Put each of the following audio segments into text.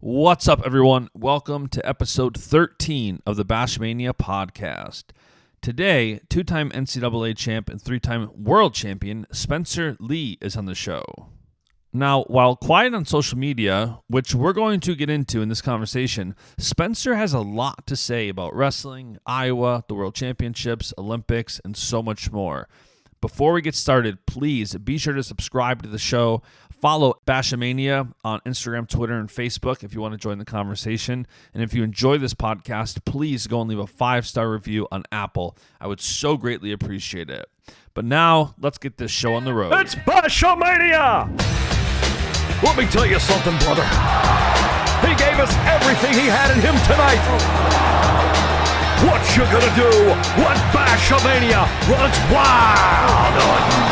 What's up, everyone? Welcome to episode 13 of the Baschamania podcast. Today, two-time NCAA champ and three-time world champion Spencer Lee is on the show. Now, while quiet on social media, which we're going to get into in this conversation, Spencer has a lot to say about wrestling, Iowa, the World Championships, Olympics, and so much more. Before we get started, please be sure to subscribe to the show. Follow Baschamania on Instagram, Twitter, and Facebook if you want to join the conversation. And if you enjoy this podcast, please go and leave a 5-star review on Apple. I would so greatly appreciate it. But now, let's get this show on the road. It's Baschamania! Let me tell you something, brother. He gave us everything he had in him tonight. What you gonna do when Baschamania runs wild on you?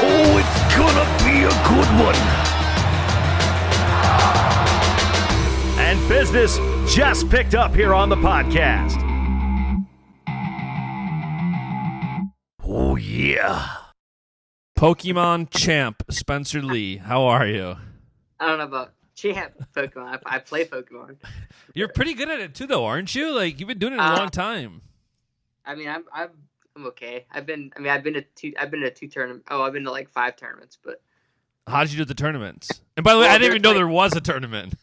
Oh, it's gonna be a good one. And business just picked up here on the podcast. Oh, yeah. Pokemon champ Spencer Lee, how are you? I don't know about champ Pokemon. I play Pokemon. You're pretty good at it too, though, aren't you? Like, you've been doing it a long time. I mean, I'm okay. I've been to two tournaments. Oh, I've been to like 5 tournaments, but How did you do the tournaments? And by the way, I didn't even know there was a tournament.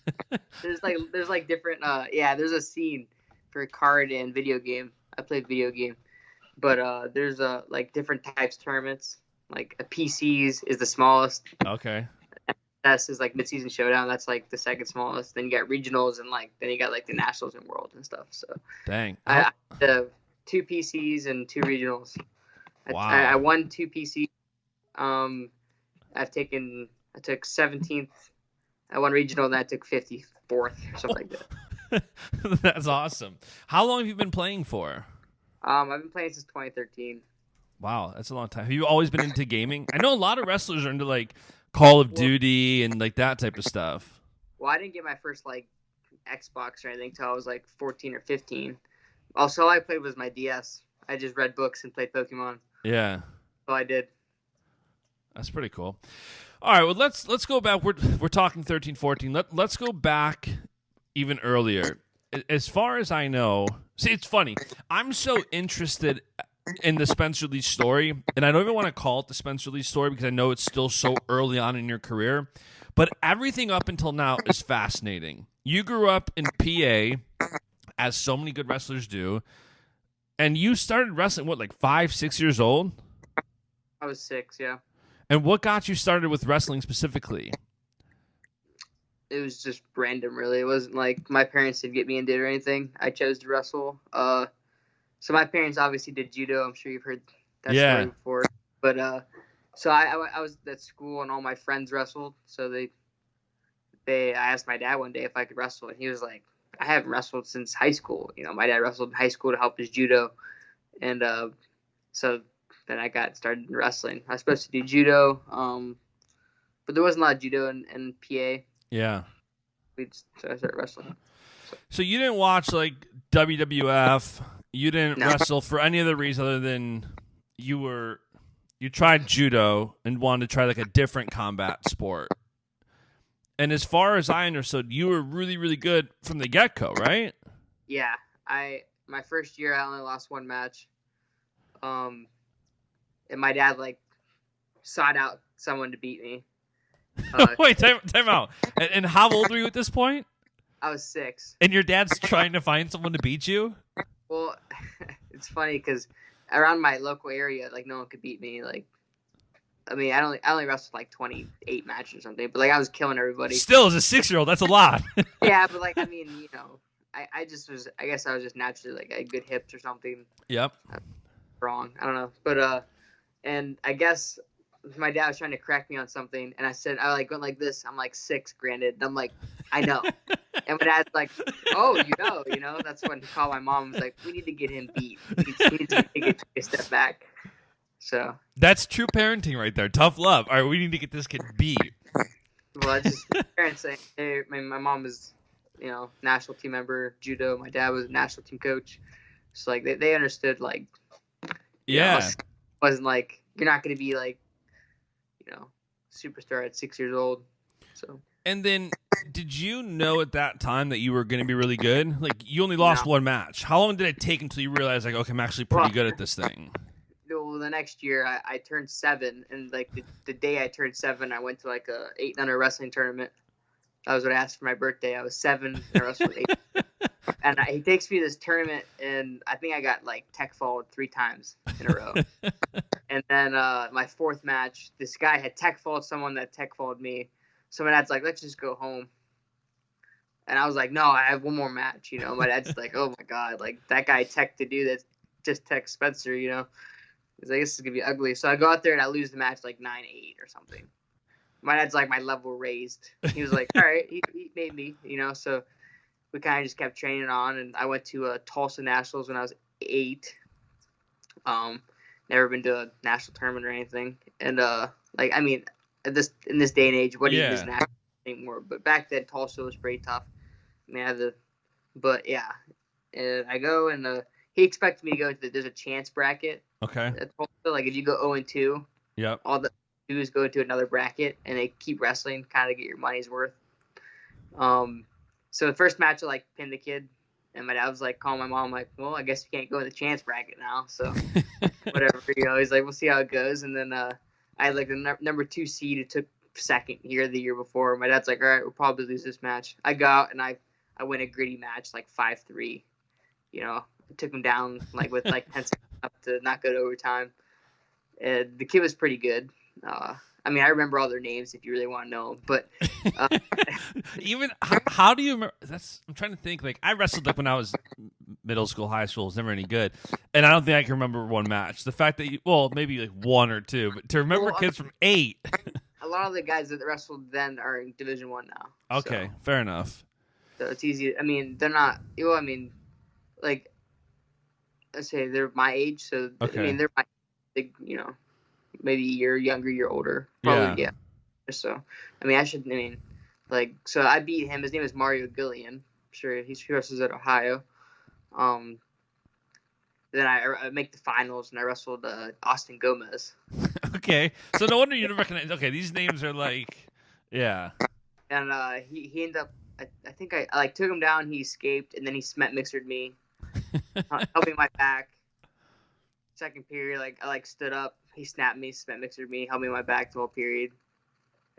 there's different there's a scene for card and video game. I play video game. But there's like different types of tournaments. Like a PCs is the smallest. Okay. S is like mid-season showdown. That's like the second smallest. Then you got regionals and then you got like the nationals and world and stuff. So Dang. I the 2 PCs and 2 regionals. Wow. I won 2 PCs. I took 17th. I won regional and I took 54th or something like that. That's awesome. How long have you been playing for? I've been playing since 2013. Wow, that's a long time. Have you always been into gaming? I know a lot of wrestlers are into like Call of Duty and like that type of stuff. Well, I didn't get my first like Xbox or anything until I was like 14 or 15. Also, all I played was my DS. I just read books and played Pokemon. Yeah. So I did. That's pretty cool. All right, well let's go back. We're talking 13, 14. Let's go back even earlier. As far as I know, see, it's funny. I'm so interested in the Spencer Lee story, and I don't even want to call it the Spencer Lee story because I know it's still so early on in your career, but everything up until now is fascinating. You grew up in PA, as so many good wrestlers do, and you started wrestling, what, like 5, 6 years old? I was 6, yeah. And what got you started with wrestling specifically? It was just random, really. It wasn't like my parents did get me into it or anything. I chose to wrestle. So my parents obviously did judo. I'm sure you've heard that story before. But so I was at school and all my friends wrestled. So I asked my dad one day if I could wrestle, and he was like, "I haven't wrestled since high school." You know, my dad wrestled in high school to help his judo, and so then I got started in wrestling. I was supposed to do judo, but there wasn't a lot of judo in PA. Yeah. So I started wrestling. So you didn't watch like WWF. You didn't No. wrestle for any other reason other than you tried judo and wanted to try like a different combat sport. And as far as I understood, you were really, really good from the get-go, right? Yeah, my first year I only lost 1 match. And my dad sought out someone to beat me. Wait, time out. And how old were you at this point? I was 6. And your dad's trying to find someone to beat you? Well, it's funny because around my local area, no one could beat me. I only wrestled 28 matches or something, but I was killing everybody. Still, as a 6-year-old, that's a lot. Yeah, but I guess I was just naturally I had good hips or something. Yep. Wrong. I don't know. But and I guess my dad was trying to correct me on something, and I said I went like this. I'm 6, granted. And I'm like, I know. And my dad's like, oh, you know. That's when he called my mom and was like, we need to get him beat. He needs to take a step back. So that's true parenting right there. Tough love. All right, we need to get this kid beat. Well, I just parents saying, hey, my mom was, national team member judo. My dad was a national team coach. So they understood Yeah. Wasn't you're not going to be superstar at 6 years old. So And then, did you know at that time that you were going to be really good? Like, you only lost one match. How long did it take until you realized, like, okay, I'm actually pretty good at this thing? Well, the next year I turned 7, and like the day I turned 7, I went to like a 8-under wrestling tournament. That was what I asked for my birthday. I was 7 and I wrestled 8. And he takes me to this tournament, and I think I got like tech followed 3 times in a row. And then my 4th match, this guy had tech followed someone that tech followed me. So my dad's like, let's just go home. And I was like, no, I have one more match. You know, my dad's like, oh my God, like that guy tech to do that, just tech Spencer, you know. He's like, this is going to be ugly. So I go out there and I lose the match like 9-8 or something. My dad's like, my level raised. He was like, all right, he made me, you know. So we kind of just kept training on. And I went to Tulsa Nationals when I was 8. Never been to a national tournament or anything. And, like, I mean, in this day and age, what even is national anymore? But back then, Tulsa was pretty tough. I mean, but yeah. And I go, and he expected me to go to there's a chance bracket. Okay. Like if you go 0-2, yep, all the do is go into another bracket, and they keep wrestling, kind of get your money's worth. So the first match, I like pinned the kid, and my dad was like calling my mom, like, well, I guess you can't go in the chance bracket now, so whatever, you know. He's like, we'll see how it goes. And then I had like the number 2 seed. It took 2nd the year before. My dad's like, all right, we'll probably lose this match. I go out and I win a gritty match, like 5-3. You know, I took him down like with like 10 seconds up to not go to overtime. And the kid was pretty good. I mean, I remember all their names if you really want to know them. But even how do you remember? I'm trying to think. Like, I wrestled like when I was middle school, high school. It was never any good, and I don't think I can remember one match. The fact that maybe like 1 or 2, but to remember kids from 8. A lot of the guys that wrestled then are in Division 1 now. Okay, so, fair enough. So it's easy. I mean, they're not. Well, I mean, like, let's say they're my age. So okay. I mean, they're my, you know, maybe a year younger, year older. Probably, yeah. So, I mean, like, so I beat him. His name is Mario Gillian. I'm sure he wrestles at Ohio. Then I make the finals, and I wrestled Austin Gomez. Okay, so no wonder you don't recognize. Okay, these names are like, yeah. And he ended up. I think I like took him down. He escaped, and then he cement mixered me, helping my back. 2nd period, like I stood up. He snapped me, cement mixered me, held me on my back the whole period.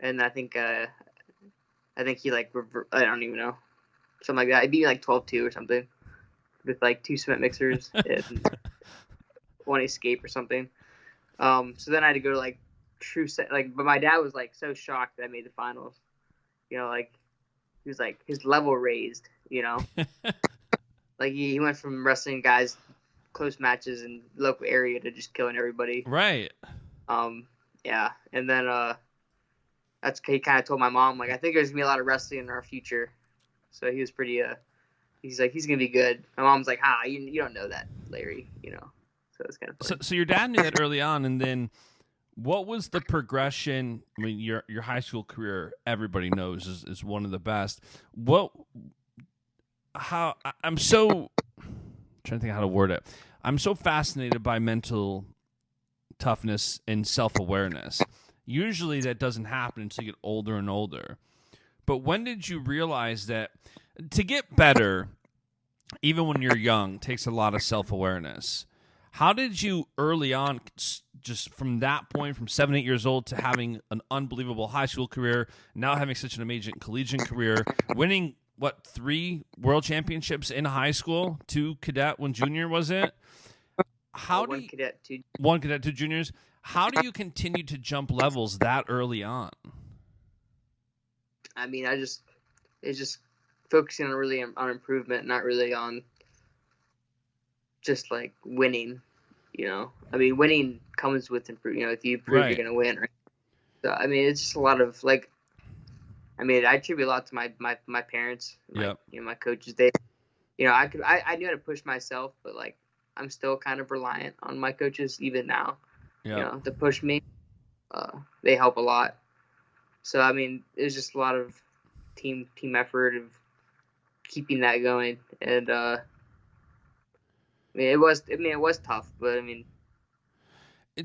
And I think he like I don't even know, something like that. He beat me like 12-2 or something, with like 2 cement mixers and 1 escape or something. So then I had to go to like true set. Like, but my dad was like so shocked that I made the finals. You know, like he was like his level raised. You know, like he went from wrestling guys close matches in the local area to just killing everybody. Right. Yeah, and then he kind of told my mom, like, I think there's gonna be a lot of wrestling in our future. So he was pretty he's like, he's gonna be good. My mom's like, you don't know that, Larry, you know. So it's kind of funny. So your dad knew that early on, and then what was the progression? I mean, your high school career, everybody knows is one of the best. I'm so trying to think how to word it. I'm so fascinated by mental toughness and self-awareness. Usually that doesn't happen until you get older and older. But when did you realize that to get better, even when you're young, takes a lot of self-awareness? How did you early on, just from that point, from 7, 8 years old to having an unbelievable high school career, now having such an amazing collegiate career, winning, 3 world championships in high school, 2 cadet, 1 junior, was it? One cadet, 2. 1 cadet, 2 juniors. How do you continue to jump levels that early on? I mean, it's just focusing on improvement, not really on just like winning, you know. I mean, winning comes with improvement. You know, if you prove you're gonna win, right? So I mean, it's just a lot of like. I mean, I attribute a lot to my parents, my coaches. They, you know, I knew how to push myself, but like I'm still kind of reliant on my coaches even now. You know, to push me. They help a lot. So I mean, it's just a lot of team effort of keeping that going, and I mean, it was tough, but I mean,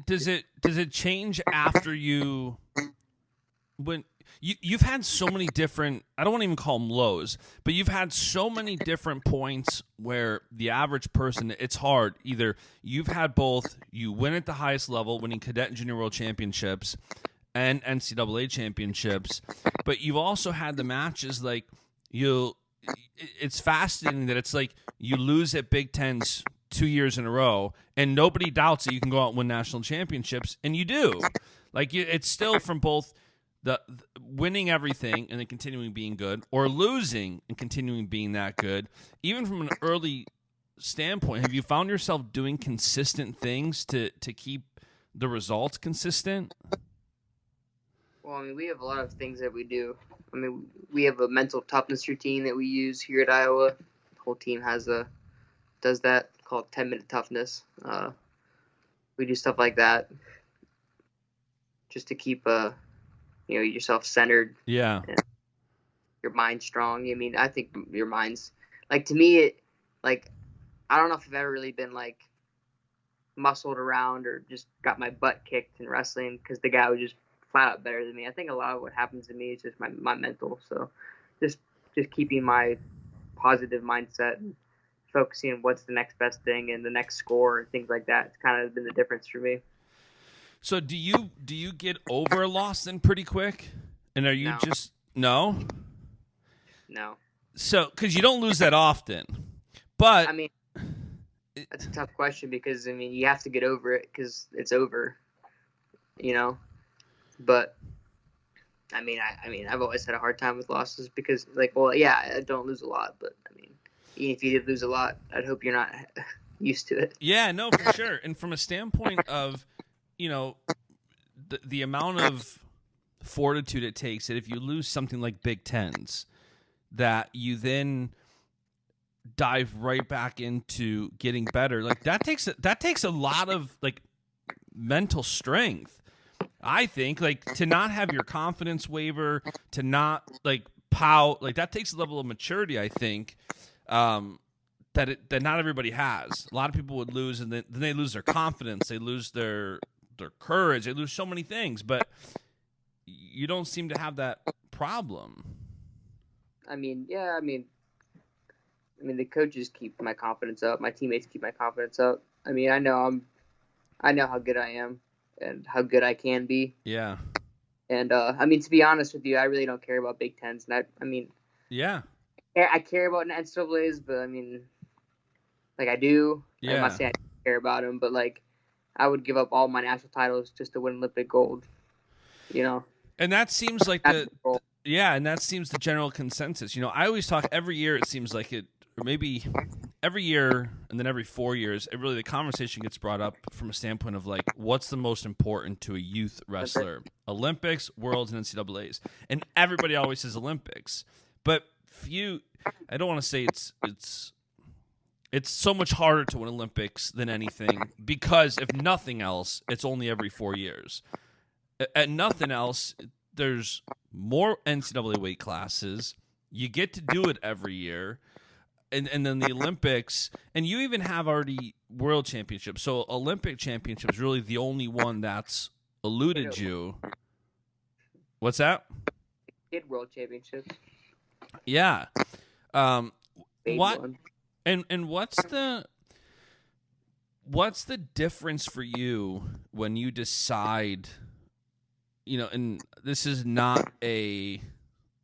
does it change after you when you've had so many different, I don't want to even call them lows, but you've had so many different points where the average person, it's hard. Either you've had both, you win at the highest level, winning cadet and junior world championships and NCAA championships, but you've also had the matches like it's fascinating that it's like you lose at Big Tens 2 years in a row and nobody doubts that you can go out and win national championships, and you do. Like it's still from both the winning everything and then continuing being good, or losing and continuing being that good. Even from an early standpoint, have you found yourself doing consistent things to keep the results consistent? Well, I mean, we have a lot of things that we do. I mean, we have a mental toughness routine that we use here at Iowa. The whole team does that, called 10-minute toughness. We do stuff like that just to keep yourself centered. Yeah. And your mind strong. I mean, I think your mind's like, to me, I don't know if I've ever really been like muscled around or just got my butt kicked in wrestling because the guy was just flat out better than me. I think a lot of what happens to me is just my mental. So just keeping my positive mindset and focusing on what's the next best thing and the next score and things like that. It's kind of been the difference for me. So do you get over a loss then pretty quick? And are you just no? No. So because you don't lose that often, but I mean, that's a tough question because I mean you have to get over it because it's over, But I mean, I've always had a hard time with losses because I don't lose a lot, but I mean, even if you did lose a lot, I'd hope you're not used to it. Yeah, no, for sure. And from a standpoint of the amount of fortitude it takes, that if you lose something like Big Tens, that you then dive right back into getting better. Like that takes a lot of like mental strength. I think like to not have your confidence waver, to not like pout, like that takes a level of maturity, I think, that not everybody has. A lot of people would lose, and then they lose their confidence, they lose their courage, they lose so many things, but you don't seem to have that problem. I mean, the coaches keep my confidence up. My teammates keep my confidence up. I mean, I know how good I am and how good I can be. Yeah. And I mean, to be honest with you, I really don't care about Big Tens. And yeah, I care about NCAA's, but I mean, like I do. Yeah. I'm not saying I care about them, but like I would give up all my national titles just to win Olympic gold. And that seems like and that seems the general consensus. I always talk every year. It seems like it, or maybe every year and then every 4 years, the conversation gets brought up from a standpoint of like, what's the most important to a youth wrestler? Olympics, Worlds, and NCAAs. And everybody always says Olympics. But I don't want to say it's so much harder to win Olympics than anything because if nothing else, it's only every 4 years. At nothing else, there's more NCAA weight classes. You get to do it every year. And then the Olympics, and you even have already world championships. So Olympic championship is really the only one that's eluded you. What's that? Kid world championships. Yeah. What? One. And what's the difference for you when you decide? And this is not a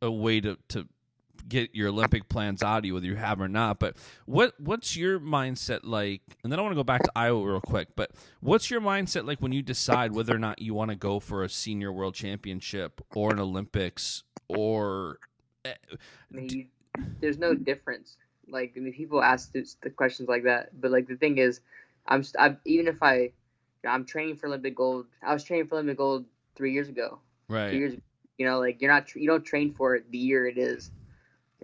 way to get your Olympic plans out of you, whether you have or not, but what's your mindset like? And then I want to go back to Iowa real quick, but what's your mindset like when you decide whether or not you want to go for a senior world championship or an Olympics or there's no difference. Like, I mean, people ask the questions like that, but like the thing is, I'm training for Olympic gold. I was training for Olympic gold 3 years ago. Right. 2 years ago. Like you don't train for it the year it is.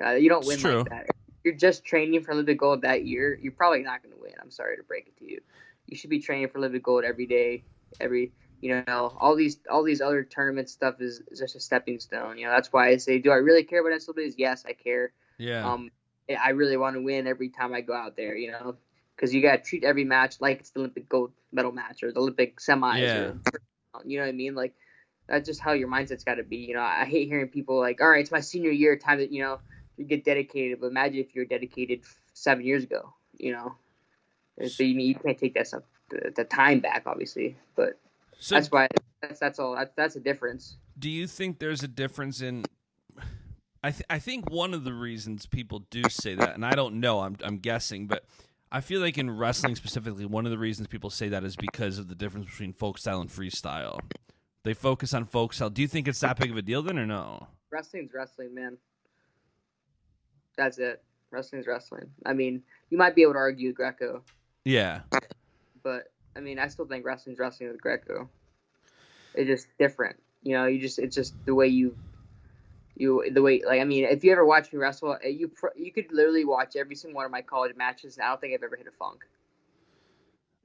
You don't win like that. If you're just training for Olympic gold that year, you're probably not going to win. I'm sorry to break it to you. You should be training for Olympic gold every day. All these other tournament stuff is just a stepping stone. That's why I say, do I really care about NCAAs? Yes, I care. Yeah. I really want to win every time I go out there. Because you got to treat every match like it's the Olympic gold medal match or the Olympic semis. Yeah. You know what I mean? Like, That's just how your mindset's got to be. You know, I hate hearing people like, all right, it's my senior year, time to, you get dedicated. But imagine if you were dedicated 7 years ago, So you can't take that stuff, the time back, obviously. But So that's why, that's all. That's a difference. do you think there's a difference in I think one of the reasons people do say that, and I don't know, I'm guessing, but I feel like in wrestling specifically, one of the reasons people say that is because of the difference between folk style and freestyle. They focus on folk style. Do you think it's that big of a deal then, or no? Wrestling's wrestling, man. That's it. Wrestling's wrestling. I mean, you might be able to argue Greco. Yeah. But I mean, I still think wrestling's wrestling with Greco. It's just different. It's just the way like, I mean, if you ever watch me wrestle, you could literally watch every single one of my college matches, and I don't think I've ever hit a funk.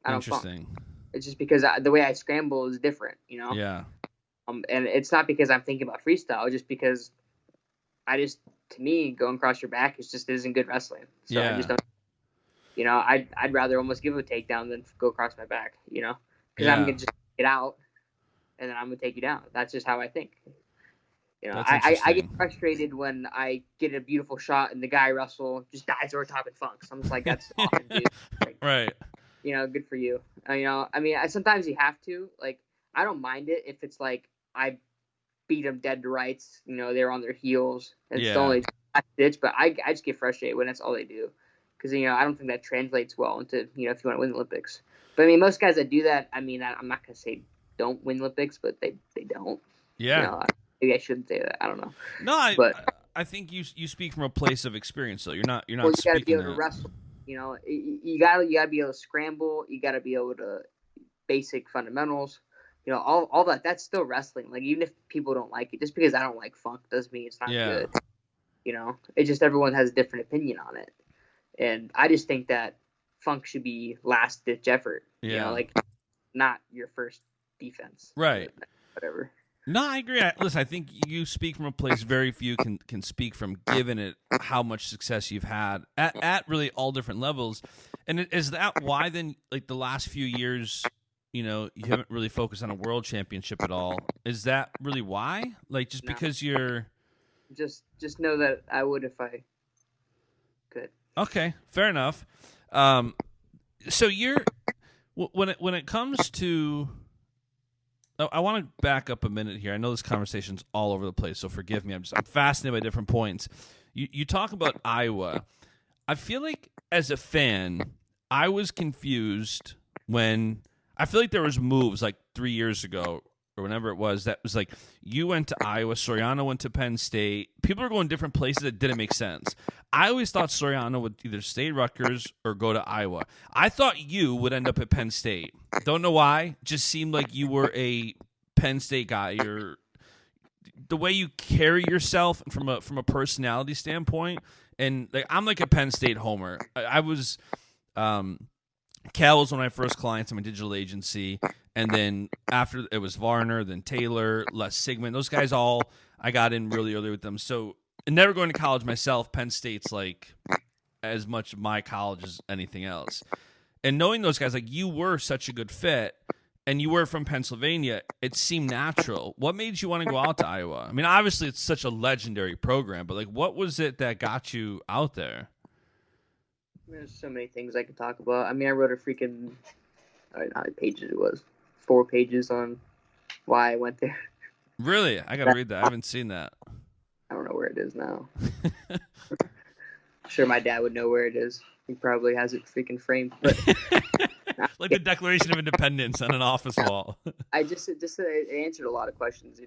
I don't Interesting. funk. It's just because the way I scramble is different, Yeah. And it's not because I'm thinking about freestyle, just because to me, going across your back isn't good wrestling. So yeah. I just don't. I'd rather almost give a takedown than go across my back. Because I'm gonna just get out, and then I'm gonna take you down. That's just how I think. I get frustrated when I get a beautiful shot and the guy wrestle just dives over top and funks. I'm just like, that's awesome, dude. Like, right. Good for you. I mean, sometimes you have to. Like, I don't mind it if it's like I beat them dead to rights. They're on their heels. It's the only ditch, but I just get frustrated when that's all they do. Because, I don't think that translates well into, if you want to win the Olympics. But, I mean, most guys that do that, I mean, I'm not going to say don't win the Olympics, but they don't. Yeah. Maybe I shouldn't say that. I don't know. No, I think you speak from a place of experience, though. You're not you got to be able that. to wrestle. You got to be able to scramble. You got to be able to basic fundamentals. All that. That's still wrestling. Like, even if people don't like it, just because I don't like funk doesn't mean it's not good. It's just everyone has a different opinion on it. And I just think that funk should be last ditch effort. Yeah. Like, not your first defense. Right. Whatever. No, I agree. Listen, I think you speak from a place very few can speak from, given it how much success you've had at really all different levels. And is that why then, like, the last few years, you haven't really focused on a world championship at all? Is that really why? Like, just because you're... Just know that I would if I could. Okay, fair enough. So you're... When it comes to... I want to back up a minute here. I know this conversation's all over the place, so forgive me. I'm fascinated by different points. You talk about Iowa. I feel like as a fan, I was confused when I feel like there was moves like 3 years ago or whenever it was that was like you went to Iowa, Soriano went to Penn State. People are going different places that didn't make sense. I always thought Soriano would either stay at Rutgers or go to Iowa. I thought you would end up at Penn State. Don't know why. Just seemed like you were a Penn State guy. The way you carry yourself from a personality standpoint, and like I'm like a Penn State homer. I was Cal was one of my first clients in my digital agency, and then after it was Varner, then Taylor, Les Sigmund. Those guys all I got in really early with them. So never going to college myself, Penn State's like as much my college as anything else. And knowing those guys, like you were such a good fit, and you were from Pennsylvania, it seemed natural. What made you want to go out to Iowa? I mean, obviously it's such a legendary program, but like, what was it that got you out there? There's so many things I could talk about. I mean, I wrote a freaking, I don't know how many pages it was, 4 pages on why I went there. Really? I got to read that. I haven't seen that. I don't know where it is now. I'm sure my dad would know where it is. He probably has it freaking framed. But like the Declaration of Independence on an office wall. I just answered a lot of questions,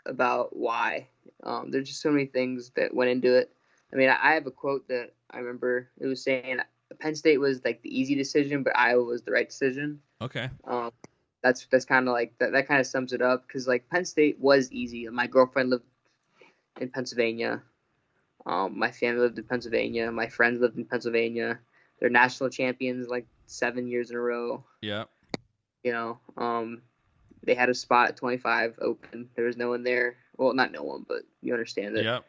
about why. There's just so many things that went into it. I mean, I have a quote that I remember. It was saying Penn State was like the easy decision, but Iowa was the right decision. Okay. That's kind of like that kind of sums it up, because like Penn State was easy. My girlfriend lived in Pennsylvania. My family lived in Pennsylvania. My friends lived in Pennsylvania. They're national champions like 7 years in a row. Yeah. They had a spot at 25 open. There was no one there. Well, not no one, but you understand that. Yep.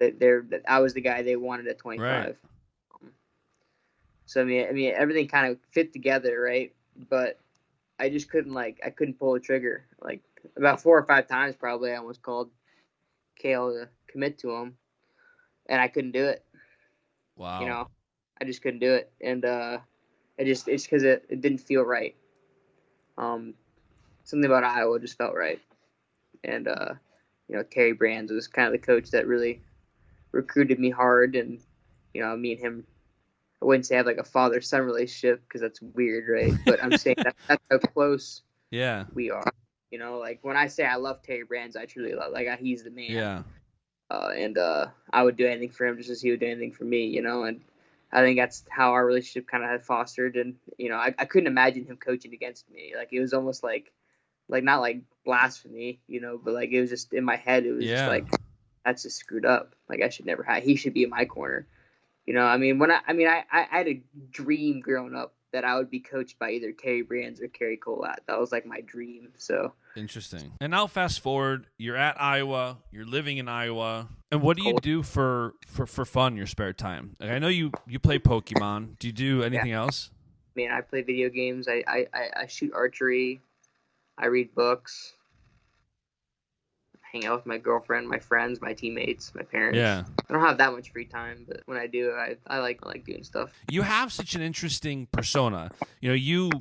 That I was the guy they wanted at 25. Right. So I mean, everything kind of fit together, right? But I just couldn't I couldn't pull the trigger. Like about 4 or 5 times probably I almost called Kale to commit to him, and I couldn't do it. Wow. I just couldn't do it, and it's because it didn't feel right. Something about Iowa just felt right, and Terry Brands was kind of the coach that really recruited me hard, and me and him. I wouldn't say I have like a father-son relationship because that's weird, right? But I'm saying that's how close we are. Like when I say I love Terry Brands, I truly love. He's the man. Yeah. And I would do anything for him just as he would do anything for me. And I think that's how our relationship kind of had fostered. And I couldn't imagine him coaching against me. Like it was almost like not like blasphemy, but like it was just in my head. It was just like that's just screwed up. Like I should never have. He should be in my corner. I had a dream growing up that I would be coached by either Terry Brands or Kerry Colat. That was like my dream. So interesting. And now fast forward, you're at Iowa, you're living in Iowa. And what do you do for fun in your spare time? Like, I know you play Pokemon. Do you do anything else? I play video games. I shoot archery. I read books. Hang out with my girlfriend, my friends, my teammates, my parents. Yeah. I don't have that much free time, but when I do, I like doing stuff. You have such an interesting persona. You're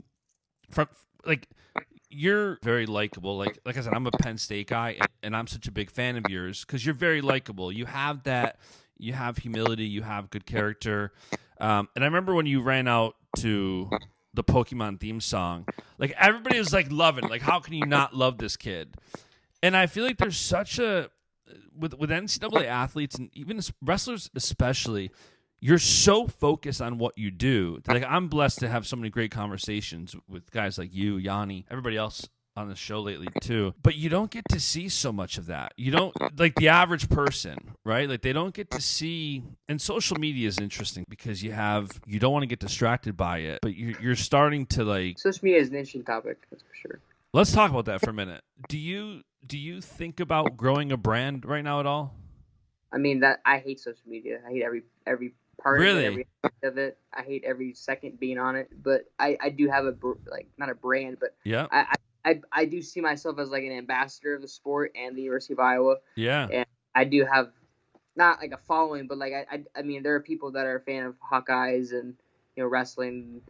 very likable. Like I said, I'm a Penn State guy, and I'm such a big fan of yours because you're very likable. You have that. You have humility. You have good character. And I remember when you ran out to the Pokemon theme song, like everybody was like loving. Like, how can you not love this kid? And I feel like there's such a with NCAA athletes and even wrestlers especially, you're so focused on what you do. Like I'm blessed to have so many great conversations with guys like you, Yanni, everybody else on the show lately too. But you don't get to see so much of that. You don't like the average person, right? Like they don't get to see. And social media is interesting because you don't want to get distracted by it, but you're starting to like. Social media is an interesting topic, that's for sure. Let's talk about that for a minute. Do you think about growing a brand right now at all? I mean, that I hate social media. I hate every part of it, every aspect of it. I hate every second being on it. But I do have not a brand, but I do see myself as like an ambassador of the sport and the University of Iowa. Yeah. And I do have not like a following, but like I mean, there are people that are a fan of Hawkeyes and wrestling,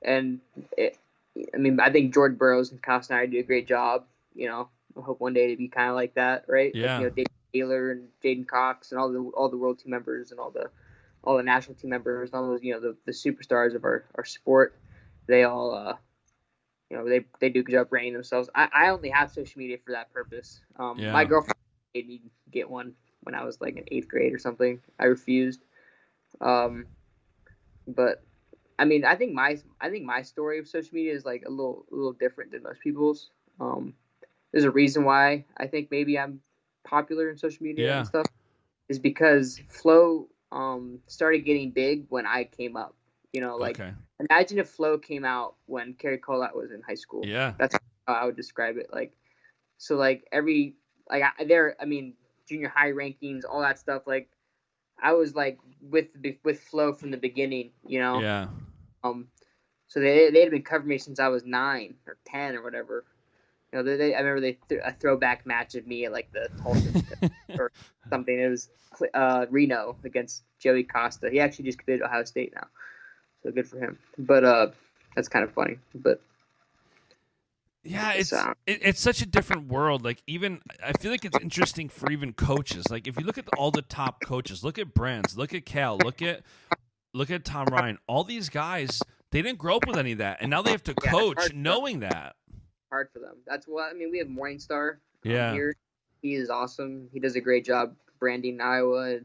and I think Jordan Burroughs and Kyle Snyder do a great job. I hope one day to be kind of like that, right? Yeah. Like, Dave Taylor and Jaden Cox and all the world team members and all the national team members, all those the superstars of our sport. They all they do a good job branding themselves. I only have social media for that purpose. My girlfriend made me get one when I was like in 8th grade or something. I refused. But I mean, I think my story of social media is like a little different than most people's. There's a reason why I think maybe I'm popular in social media and stuff is because Flow started getting big when I came up. Imagine if Flow came out when Kerry Colat was in high school. Yeah, that's how I would describe it. Junior high rankings, all that stuff. Like I was like with Flow from the beginning. Yeah. So they had been covering me since I was 9 or 10 or whatever. I remember a throwback match of me at like the Tulsa or something. It was Reno against Joey Costa. He actually just committed to Ohio State now, so good for him. But that's kind of funny. But yeah, it's such a different world. Like even I feel like it's interesting for even coaches. Like if you look at all the top coaches, look at Brands, look at Cal, look at Tom Ryan. All these guys, they didn't grow up with any of that, and now they have to coach knowing that. Hard for them. That's what we have Morningstar here. He is awesome. He does a great job branding Iowa,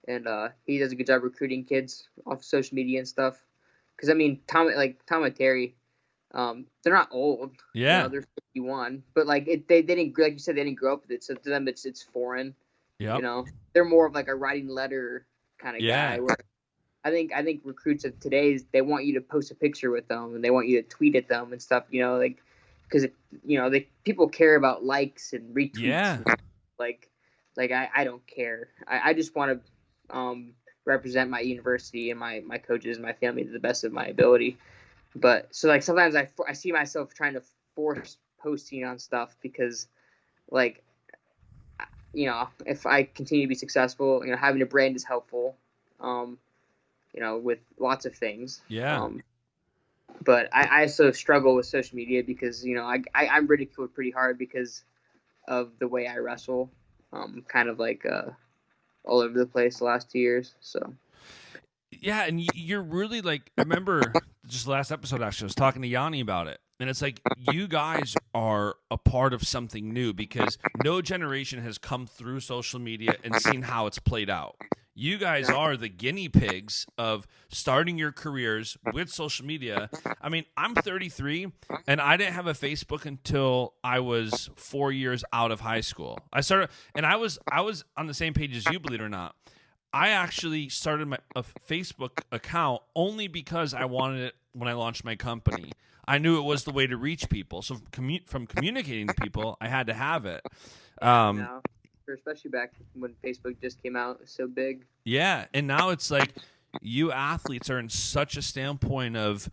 and he does a good job recruiting kids off social media and stuff. Because Tom and Terry, they're not old. Yeah, they're 51, but like they didn't, like you said, they didn't grow up with it. So to them, it's foreign. Yeah, they're more of like a writing letter kind of guy. Where I think recruits of today, they want you to post a picture with them and they want you to tweet at them and stuff. Because people care about likes and retweets. Yeah. I don't care. I just want to represent my university and my coaches and my family to the best of my ability. But so like sometimes I see myself trying to force posting on stuff because like if I continue to be successful, having a brand is helpful. With lots of things. Yeah. But I also struggle with social media because I'm ridiculed pretty hard because of the way I wrestle. Kind of like all over the place the last 2 years. So Yeah, and you're really like, I remember just last episode actually, I was talking to Yanni about it. And it's like, you guys are a part of something new because no generation has come through social media and seen how it's played out. You guys are the guinea pigs of starting your careers with social media. I mean, I'm 33, and I didn't have a Facebook until I was 4 years out of high school. I started, and I was on the same page as you, believe it or not. I actually started a Facebook account only because I wanted it when I launched my company. I knew it was the way to reach people. So from communicating to people, I had to have it. Especially back when Facebook just came out, it was so big. Yeah, and now it's like you athletes are in such a standpoint of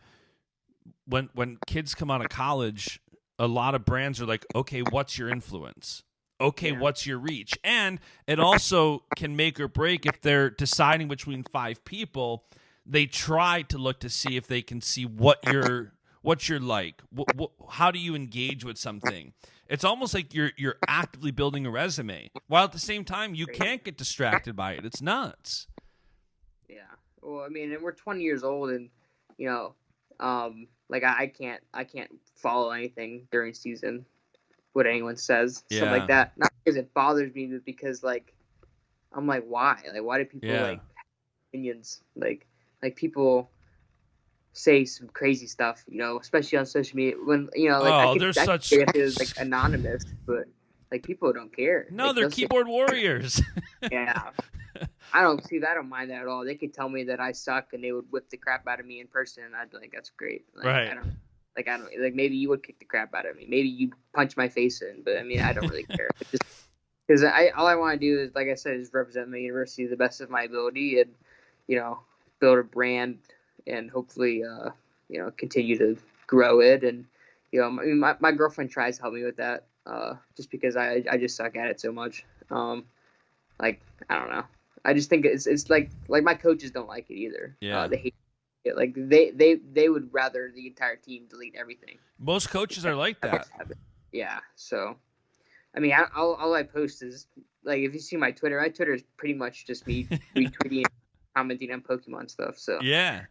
when kids come out of college, a lot of brands are like, okay, what's your influence? Okay, what's your reach? And it also can make or break if they're deciding between 5 people. They try to look to see if they can see what you're like. How do you engage with something? It's almost like you're actively building a resume, while at the same time you can't get distracted by it. It's nuts. Yeah. Well, I mean, and we're 20 years old, and like I can't follow anything during season. What anyone says, stuff like that. Not because it bothers me, but because like I'm like, why? Like, why do people like opinions? Like people say some crazy stuff, especially on social media. When I could say if it was like anonymous, but like people don't care. No, like, they're keyboard warriors. Yeah, I don't mind that at all. They could tell me that I suck, and they would whip the crap out of me in person, and I'd be like, that's great. Like, right. I don't maybe you would kick the crap out of me. Maybe you punch my face in, but I mean, I don't really care. Because all I want to do is, like I said, is represent my university to the best of my ability, and build a brand, and hopefully, continue to grow it. And I mean, my girlfriend tries to help me with that, just because I just suck at it so much. Like I don't know. I just think it's like my coaches don't like it either. Yeah. They hate it. Like they would rather the entire team delete everything. Most coaches are like that. Yeah. So, I mean, all I post is like, if you see my Twitter is pretty much just me retweeting, commenting on Pokemon stuff. So yeah.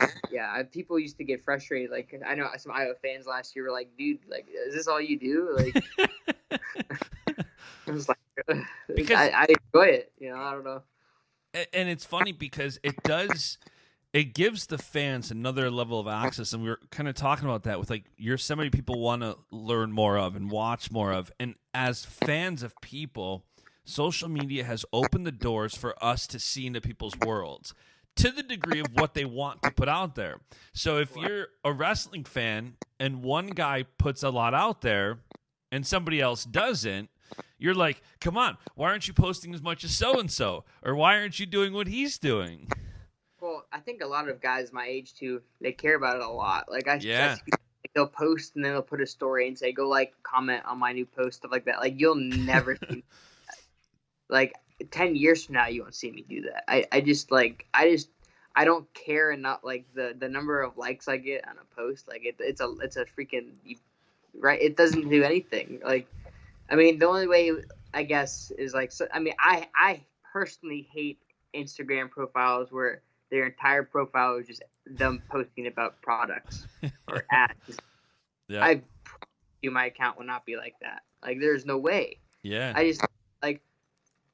People used to get frustrated. Like, I know some Iowa fans last year were like, "Dude, like, is this all you do?" Like, I was like, because I enjoy it. I don't know. And it's funny because it gives the fans another level of access, and we were kind of talking about that with like you're somebody people want to learn more of and watch more of, and as fans of people, social media has opened the doors for us to see into people's worlds to the degree of what they want to put out there. So if you're a wrestling fan and one guy puts a lot out there and somebody else doesn't, you're like, come on, why aren't you posting as much as so-and-so? Or why aren't you doing what he's doing? Well, I think a lot of guys my age, too, they care about it a lot. Like, they'll post and then they'll put a story and say, go comment on my new post, stuff like that. Like, you'll never see that. Like, 10 years from now, you won't see me do that. I don't care, and not like the number of likes I get on a post. Like, it's a freaking, right? It doesn't do anything. Like, I mean, the only way, I guess, is like, so, I mean, I personally hate Instagram profiles where their entire profile is just them posting about products or ads. Yeah. My account will not be like that. Like, there's no way. Yeah. I just, like,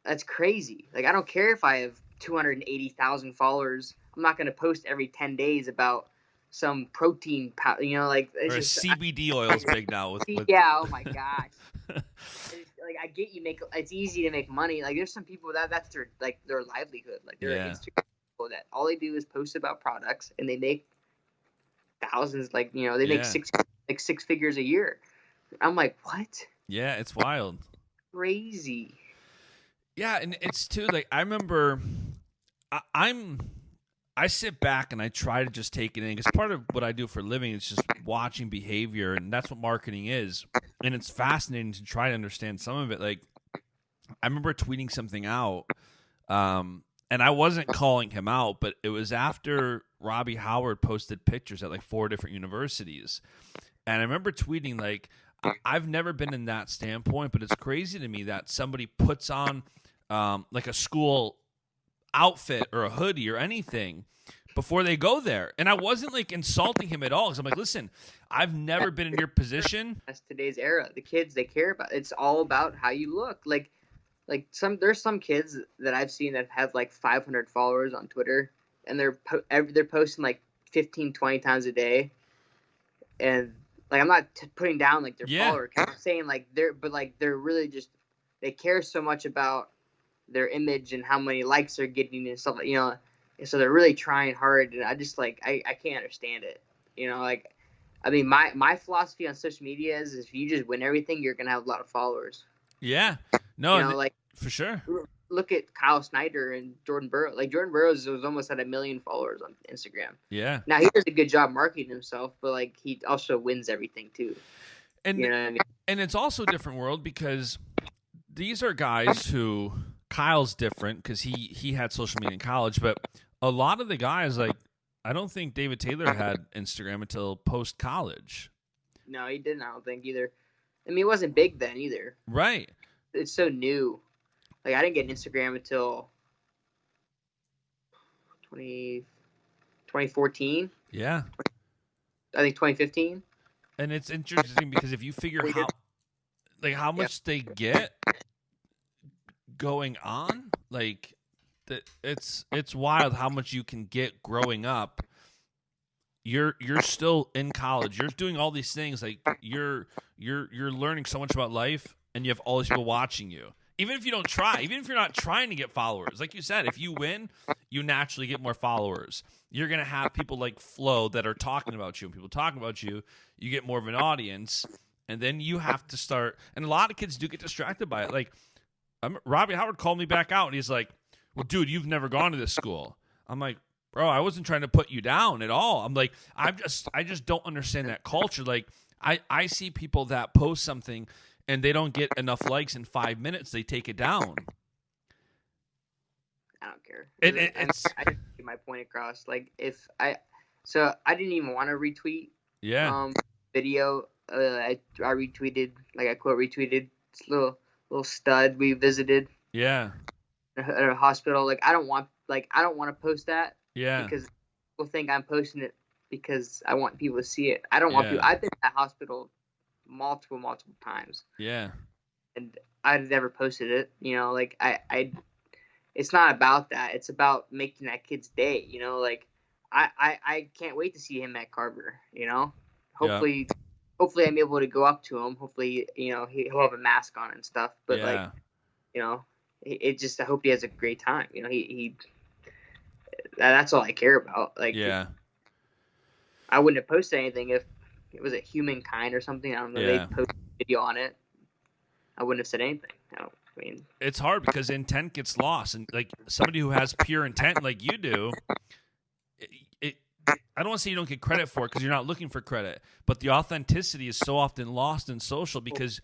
that's crazy. Like, I don't care if I have 280,000 followers. I'm not going to post every 10 days about some protein powder, like, it's or just, CBD oil is big now. With yeah, oh my gosh. Like, I get it's easy to make money. Like, there's some people that's their livelihood. Like, they're Instagram people that all they do is post about products, and they make thousands. Like, they make six figures a year. I'm like, what? Yeah, it's wild. Crazy. Yeah, and it's too like I remember. I I sit back and I try to just take it in, because part of what I do for a living is just watching behavior, and that's what marketing is. And it's fascinating to try to understand some of it. Like, I remember tweeting something out, and I wasn't calling him out, but it was after Robbie Howard posted pictures at like 4 different universities. And I remember tweeting, like, I've never been in that standpoint, but it's crazy to me that somebody puts on like a school outfit or a hoodie or anything before they go there. And I wasn't like insulting him at all, because I'm like, listen, I've never been in your position. That's today's era. The kids, they care about it's all about how you look. Like there's some kids that I've seen that have like 500 followers on Twitter, and they're posting like 15, 20 times a day. And like, I'm not putting down like their follower count. I'm saying like they're really just, they care so much about their image and how many likes they're getting and stuff, you know. And so they're really trying hard, and I just like I can't understand it. You know, like, I mean, my philosophy on social media is if you just win everything, you're gonna have a lot of followers. Yeah. No, you know, like, for sure. Look at Kyle Snyder and Jordan Burroughs. Like, Jordan Burroughs was almost at 1 million followers on Instagram. Yeah. Now, he does a good job marketing himself, but like, he also wins everything too. And you know what I mean? And it's also a different world, because these are guys who, Kyle's different because he had social media in college, but a lot of the guys, like, I don't think David Taylor had Instagram until post college. No, he didn't. I don't think either. I mean, it wasn't big then either. Right. It's so new. Like, I didn't get an Instagram until 2014. Yeah. I think 2015. And it's interesting because if you figure how much they get going on, like, it's wild how much you can get growing up. You're still in college. You're doing all these things. Like, you're learning so much about life, and you have all these people watching you. Even if you don't try, even if you're not trying to get followers, like you said, if you win, you naturally get more followers. You're going to have people like Flo that are talking about you, and people talking about you, you get more of an audience, and then you have to start. And a lot of kids do get distracted by it. Like, Robbie Howard called me back out, and he's like, well, dude, you've never gone to this school. I'm like, bro, I wasn't trying to put you down at all. I'm like, I just don't understand that culture. Like, I see people that post something and they don't get enough likes in 5 minutes, they take it down. I don't care. I just get my point across. Like, I didn't even want to retweet. Yeah. Video. I retweeted, like, I quote retweeted this little stud we visited. Yeah. At a hospital. Like, I don't want to post that. Yeah. Because people think I'm posting it because I want people to see it. I don't want people. I've been to that hospital multiple times. Yeah. And I've never posted it. You know, like, I it's not about that. It's about making that kid's day. You know, like, I can't wait to see him at Carver. You know, hopefully I'm able to go up to him. Hopefully, you know, he'll have a mask on and stuff. But like, you know, it just, I hope he has a great time. You know, he that's all I care about. Like, I wouldn't have posted anything if it was a Humankind or something. I don't know. They posted a video on it. I wouldn't have said anything. I mean, it's hard because intent gets lost, and like somebody who has pure intent like you do, I don't want to say you don't get credit for it because you're not looking for credit, but the authenticity is so often lost in social because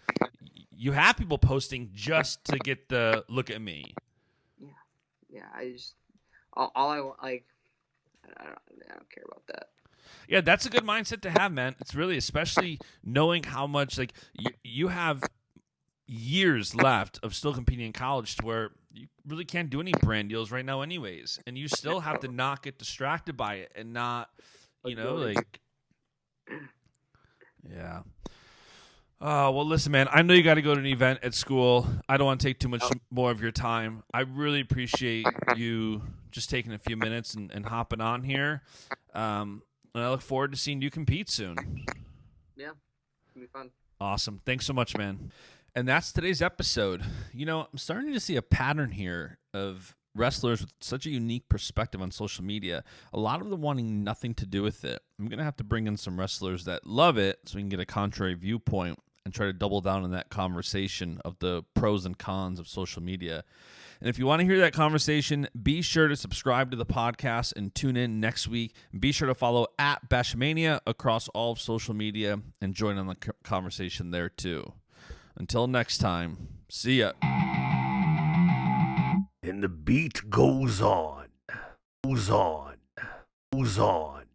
you have people posting just to get the look at me. Yeah. I just all I want, like, I don't care about that. Yeah, that's a good mindset to have, man. It's really, especially knowing how much, like, you have years left of still competing in college to where you really can't do any brand deals right now anyways, and you still have to not get distracted by it and not, you know, like, yeah. Oh, well, listen, man, I know you got to go to an event at school. I don't want to take too much more of your time. I really appreciate you just taking a few minutes and hopping on here. And I look forward to seeing you compete soon. Yeah, it'll be fun. Awesome. Thanks so much, man. And that's today's episode. You know, I'm starting to see a pattern here of wrestlers with such a unique perspective on social media, a lot of them wanting nothing to do with it. I'm going to have to bring in some wrestlers that love it so we can get a contrary viewpoint and try to double down on that conversation of the pros and cons of social media. And if you want to hear that conversation, be sure to subscribe to the podcast and tune in next week. Be sure to follow at Baschamania across all of social media and join on the conversation there too. Until next time, see ya. And the beat goes on, goes on, goes on.